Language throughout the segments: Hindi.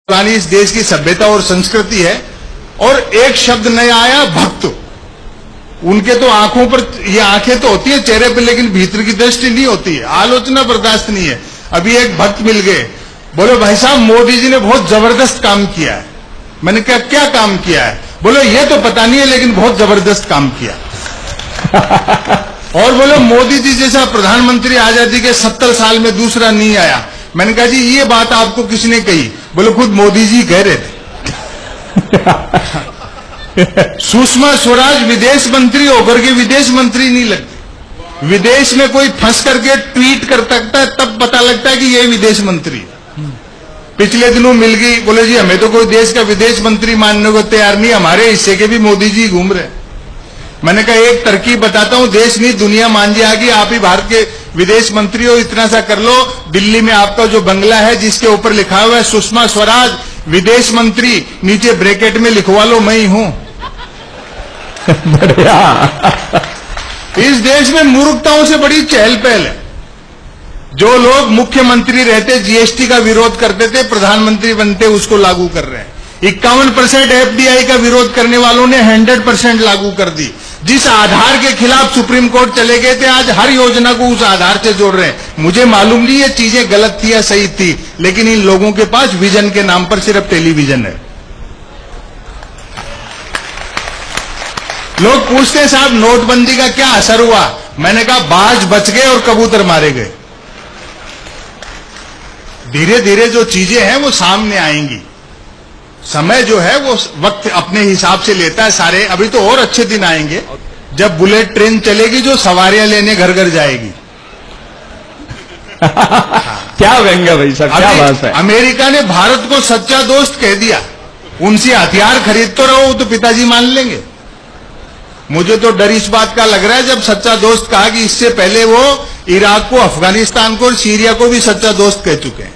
पुरानी इस देश की सभ्यता और संस्कृति है। और एक शब्द नया आया, भक्त। उनके तो आंखों पर, ये आंखें तो होती है चेहरे पर, लेकिन भीतर की दृष्टि नहीं होती है, आलोचना बर्दाश्त नहीं है। अभी एक भक्त मिल गए, बोले भाई साहब मोदी जी ने बहुत जबरदस्त काम किया है। मैंने कहा क्या काम किया है? बोले ये तो पता नहीं है लेकिन बहुत जबरदस्त काम किया। और बोले मोदी जी जैसा प्रधानमंत्री आजादी के 70 साल में दूसरा नहीं आया। मैंने कहा जी ये बात आपको किसने कही? बोले खुद मोदी जी कह रहे थे। सुषमा स्वराज विदेश मंत्री होकर के विदेश मंत्री नहीं लगती। विदेश में कोई फंस करके ट्वीट कर सकता है तब पता लगता है कि ये विदेश मंत्री है। पिछले दिनों मिल गई, बोले जी हमें तो कोई देश का विदेश मंत्री मानने को तैयार नहीं, हमारे हिस्से के भी मोदी जी घूम रहे। मैंने कहा एक तरकीब बताता हूं, देश नहीं दुनिया मान जाएगी, आप ही भारत के विदेश मंत्री हो, इतना सा कर लो, दिल्ली में आपका जो बंगला है जिसके ऊपर लिखा हुआ है सुषमा स्वराज विदेश मंत्री, नीचे ब्रैकेट में लिखवा लो मैं ही हूं। बढ़िया। इस देश में मूर्खताओं से बड़ी चहल पहल है। जो लोग मुख्यमंत्री रहते जीएसटी का विरोध करते थे, प्रधानमंत्री बनते उसको लागू कर रहे हैं। 51% एफडीआई का विरोध करने वालों ने 100% लागू कर दी। जिस आधार के खिलाफ सुप्रीम कोर्ट चले गए थे, आज हर योजना को उस आधार से जोड़ रहे हैं। मुझे मालूम नहीं ये चीजें गलत थी या सही थी, लेकिन इन लोगों के पास विजन के नाम पर सिर्फ टेलीविजन है। लोग पूछते हैं साहब नोटबंदी का क्या असर हुआ? मैंने कहा बाज बच गए और कबूतर मारे गए। धीरे धीरे जो चीजें हैं वो सामने आएंगी। समय जो है वो वक्त अपने हिसाब से लेता है सारे। अभी तो और अच्छे दिन आएंगे जब बुलेट ट्रेन चलेगी जो सवारियां लेने घर घर जाएगी। क्या व्यंग्य भाई साहब, क्या बात है। अमेरिका ने भारत को सच्चा दोस्त कह दिया। उनसे हथियार खरीद तो रहो तो पिताजी मान लेंगे। मुझे तो डर इस बात का लग रहा है जब सच्चा दोस्त कहा कि इससे पहले वो इराक को, अफगानिस्तान को और सीरिया को भी सच्चा दोस्त कह चुके हैं।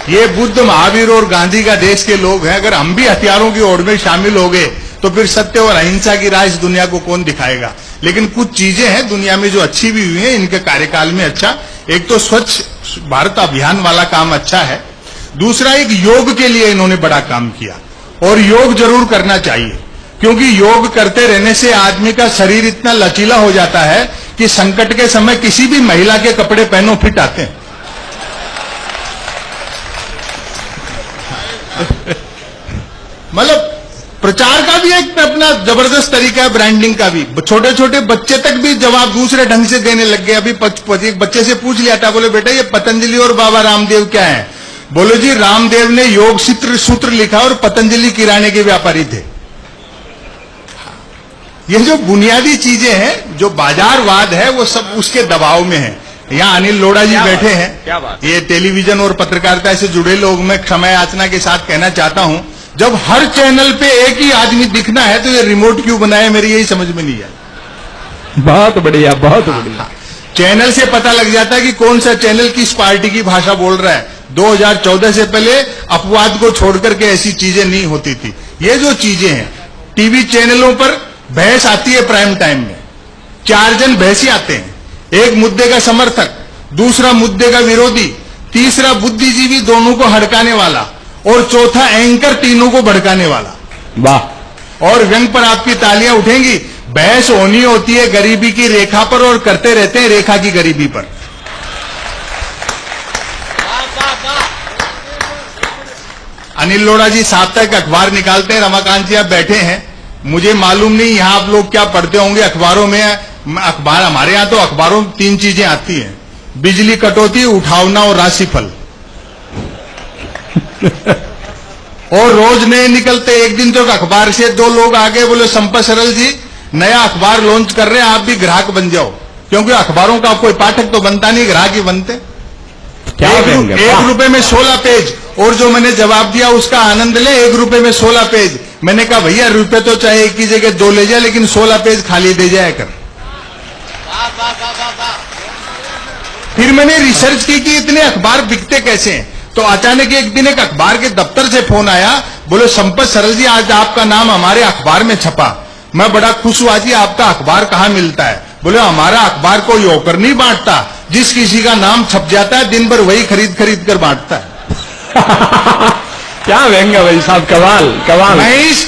ये बुद्ध, महावीर और गांधी का देश के लोग हैं। अगर हम भी हथियारों की ओर में शामिल हो गए तो फिर सत्य और अहिंसा की राह इस दुनिया को कौन दिखाएगा? लेकिन कुछ चीजें हैं दुनिया में जो अच्छी भी हुई हैं इनके कार्यकाल में। अच्छा, एक तो स्वच्छ भारत अभियान वाला काम अच्छा है। दूसरा, एक योग के लिए इन्होंने बड़ा काम किया और योग जरूर करना चाहिए, क्योंकि योग करते रहने से आदमी का शरीर इतना लचीला हो जाता है कि संकट के समय किसी भी महिला के कपड़े पहनो फिट आते हैं। मतलब प्रचार का भी एक अपना जबरदस्त तरीका है, ब्रांडिंग का भी। छोटे छोटे बच्चे तक भी जवाब दूसरे ढंग से देने लग गए। अभी एक बच्चे से पूछ लिया था, बोले बेटा ये पतंजलि और बाबा रामदेव क्या है? बोले जी रामदेव ने योग सूत्र लिखा और पतंजलि किराने के व्यापारी थे। ये जो बुनियादी चीजें हैं, जो बाजारवाद है, वो सब उसके दबाव में है। यहाँ अनिल लोढ़ा जी बैठे हैं। क्या बात? ये टेलीविजन और पत्रकारिता से जुड़े लोग, मैं क्षमा याचना के साथ कहना चाहता हूं, जब हर चैनल पे एक ही आदमी दिखना है तो ये रिमोट क्यों बनाया, मेरी यही समझ में नहीं आया। बहुत बढ़िया, बहुत बढ़िया। चैनल से पता लग जाता है कि कौन सा चैनल किस पार्टी की भाषा बोल रहा है। 2014 से पहले अपवाद को छोड़कर के ऐसी चीजें नहीं होती थी। ये जो चीजें हैं, टीवी चैनलों पर बहस आती है प्राइम टाइम में, 4 जन बहसी आते हैं, एक मुद्दे का समर्थक, दूसरा मुद्दे का विरोधी, तीसरा बुद्धिजीवी दोनों को हड़काने वाला और चौथा एंकर तीनों को भड़काने वाला। वाह। और व्यंग पर आपकी तालियां उठेंगी। बहस होनी होती है गरीबी की रेखा पर और करते रहते हैं रेखा की गरीबी पर। अनिल लोढ़ा जी साप्ताहिक अखबार निकालते हैं। रमाकांत जी आप बैठे हैं, मुझे मालूम नहीं यहां आप लोग क्या पढ़ते होंगे अखबारों में। अखबार, हमारे यहां तो अखबारों में 3 चीजें आती हैं, बिजली कटौती, उठावना और राशिफल। और रोज नए निकलते। एक दिन तो अखबार से 2 लोग आ गए, बोले संपत सरल जी नया अखबार लॉन्च कर रहे हैं, आप भी ग्राहक बन जाओ। क्योंकि अखबारों का कोई पाठक तो बनता नहीं, ग्राहक ही बनते। क्या 1 रुपए में 16 पेज। और जो मैंने जवाब दिया उसका आनंद ले, 1 रुपए में 16 पेज। मैंने कहा भैया रुपए तो चाहे एक की जगह 2 ले जाए, लेकिन 16 पेज खाली दे जाए कर। फिर मैंने रिसर्च की कि इतने अखबार बिकते कैसे हैं। तो अचानक एक दिन एक अखबार के दफ्तर से फोन आया, बोले संपत सरल जी आज आपका नाम हमारे अखबार में छपा। मैं बड़ा खुश हुआ जी, आपका अखबार कहाँ मिलता है? बोले हमारा अखबार कोई होकर नहीं बांटता, जिस किसी का नाम छप जाता है दिन भर वही खरीद खरीद कर बांटता है। क्या व्यंग है भाई साहब, कमाल कमाल। मैं इस